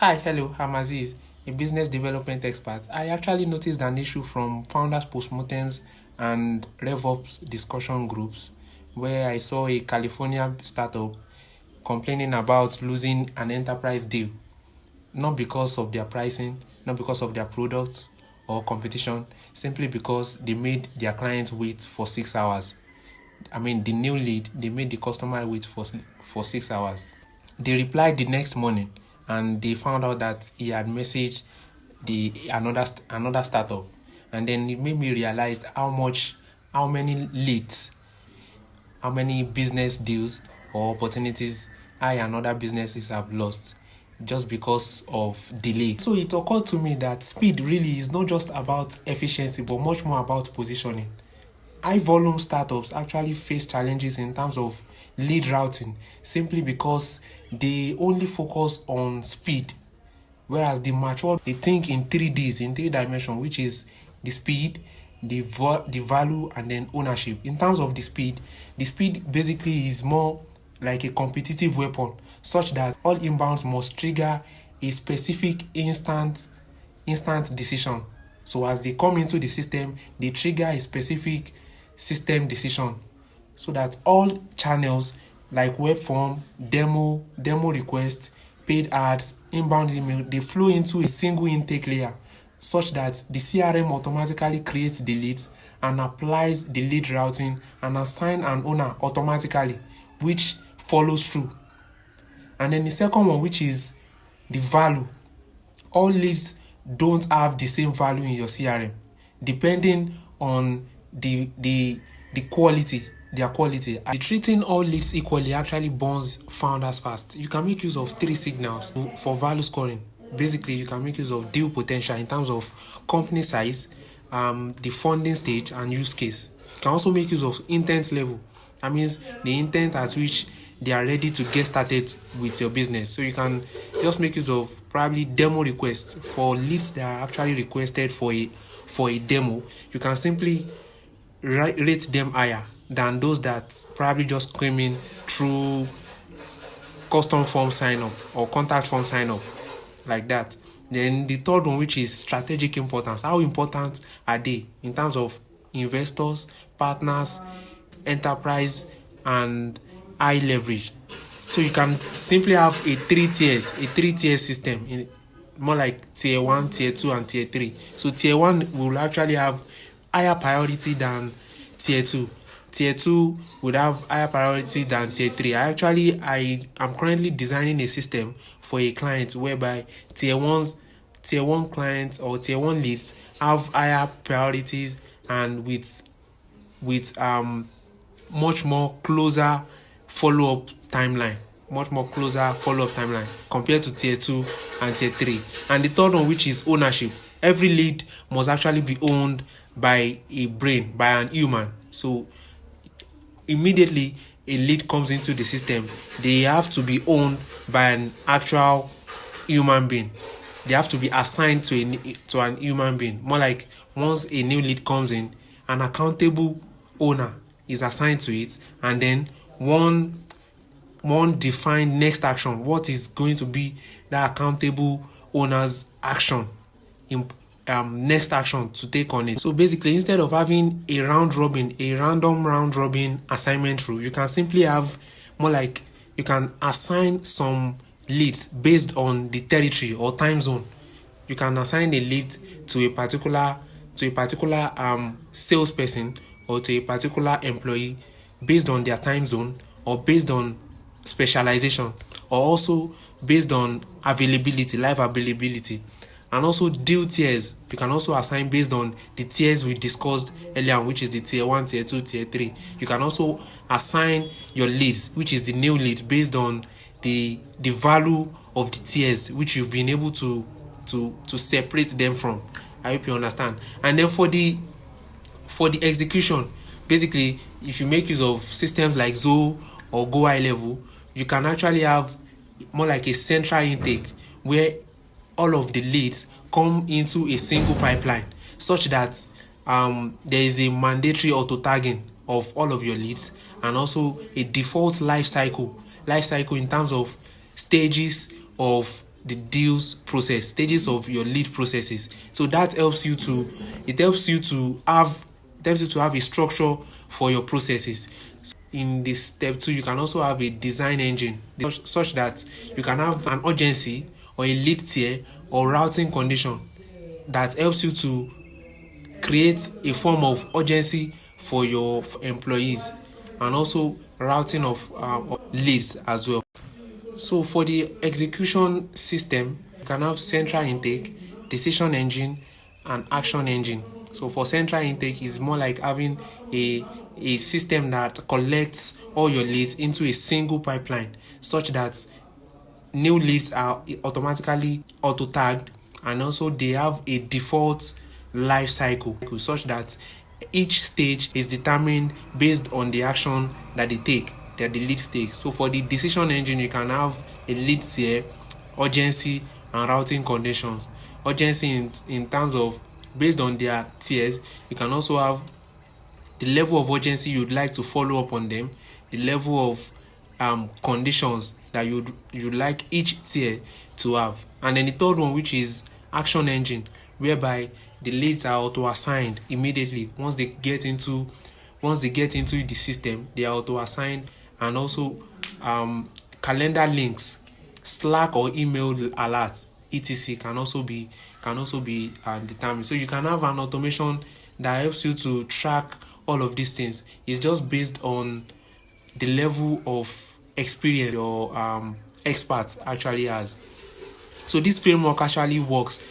Hi, hello, I'm Aziz, a business development expert. I actually noticed an issue from founders postmortems and RevOps discussion groups where I saw a California startup complaining about losing an enterprise deal, not because of their pricing, not because of their products or competition, simply because they made their clients wait for 6 hours. The new lead, they made the customer wait for 6 hours. They replied the next morning and they found out that he had messaged another startup, and then it made me realize how many leads, how many business deals or opportunities I and other businesses have lost just because of delay. So it occurred to me that speed really is not just about efficiency but much more about positioning. High volume startups actually face challenges in terms of lead routing simply because they only focus on speed, whereas the mature, they think in 3Ds, in 3 dimensions, which is the speed, the value, and then ownership. In terms of the speed basically is more like a competitive weapon, such that all inbounds must trigger a specific instant decision. So as they come into the system, they trigger a specific system decision, so that all channels like web form, demo request, paid ads, inbound email, they flow into a single intake layer, such that the CRM automatically creates the leads and applies the lead routing and assign an owner automatically, which follows through. And then the second one, which is the value. All leads don't have the same value in your CRM, depending on the quality, their quality. Treating all leads equally actually burns founders fast. You can make use of 3 signals for value scoring. Basically, you can make use of deal potential in terms of company size, the funding stage, and use case. You can also make use of intent level. That means the intent at which they are ready to get started with your business. So you can just make use of probably demo requests for leads that are actually requested for a demo. You can simply rate them higher than those that probably just came in through custom form sign up or contact form sign up, like that. Then the third one, which is strategic importance. How important are they in terms of investors, partners, enterprise, and high leverage? So you can simply have a 3 tier system, more like tier 1, tier 2, and tier 3. So tier 1 will actually have higher priority than tier 2. Tier 2 would have higher priority than tier 3. I am currently designing a system for a client whereby tier 1 clients or tier 1 leads have higher priorities and with much more closer follow-up timeline compared to tier 2 and tier 3. And the third one, which is ownership. Every lead must actually be owned by an human. So immediately a lead comes into the system, they have to be owned by an actual human being. They have to be assigned to an human being. More like once a new lead comes in, an accountable owner is assigned to it, and then one defined next action. What is going to be that accountable owner's action, next action to take on it? So basically, instead of having a random round robin assignment rule, you can simply have more like you can assign some leads based on the territory or time zone. You can assign a lead to a particular salesperson or to a particular employee based on their time zone, or based on specialization, or also based on live availability. And also deal tiers, you can also assign based on the tiers we discussed earlier, which is the tier 1, tier 2, tier 3. You can also assign your leads, which is the new lead, based on the value of the tiers which you've been able to separate them from. I hope you understand. And then for the execution, basically, if you make use of systems like Zoho or Go HighLevel, you can actually have more like a central intake where all of the leads come into a single pipeline, such that there is a mandatory auto tagging of all of your leads, and also a default life cycle in terms of stages of the deals process, stages of your lead processes. So that helps you to have a structure for your processes. In this step 2, you can also have a design engine such that you can have an urgency or a lead tier or routing condition that helps you to create a form of urgency for your employees, and also routing of leads as well. So for the execution system, you can have central intake, decision engine, and action engine. So for central intake, is more like having a system that collects all your leads into a single pipeline, such that new leads are automatically auto tagged, and also they have a default life cycle such that each stage is determined based on the action that the leads take. So for the decision engine, you can have a lead tier, urgency, and routing conditions. Urgency in terms of based on their tiers, you can also have the level of urgency you'd like to follow up on them, the level of conditions that you'd like each tier to have, and then the third one, which is action engine, whereby the leads are auto assigned immediately once they get into the system. They are auto assigned, and also calendar links, Slack or email alerts, etc. can also be determined. So you can have an automation that helps you to track all of these things. It's just based on the level of experience your expert actually has. So this framework actually works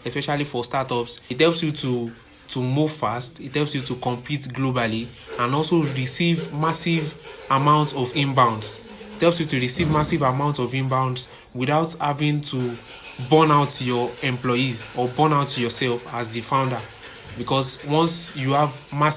especially for startups. It helps you to move fast. It helps you to compete globally and also receive massive amounts of inbounds. It helps you to receive massive amounts of inbounds without having to burn out your employees or burn out yourself as the founder, because once you have massive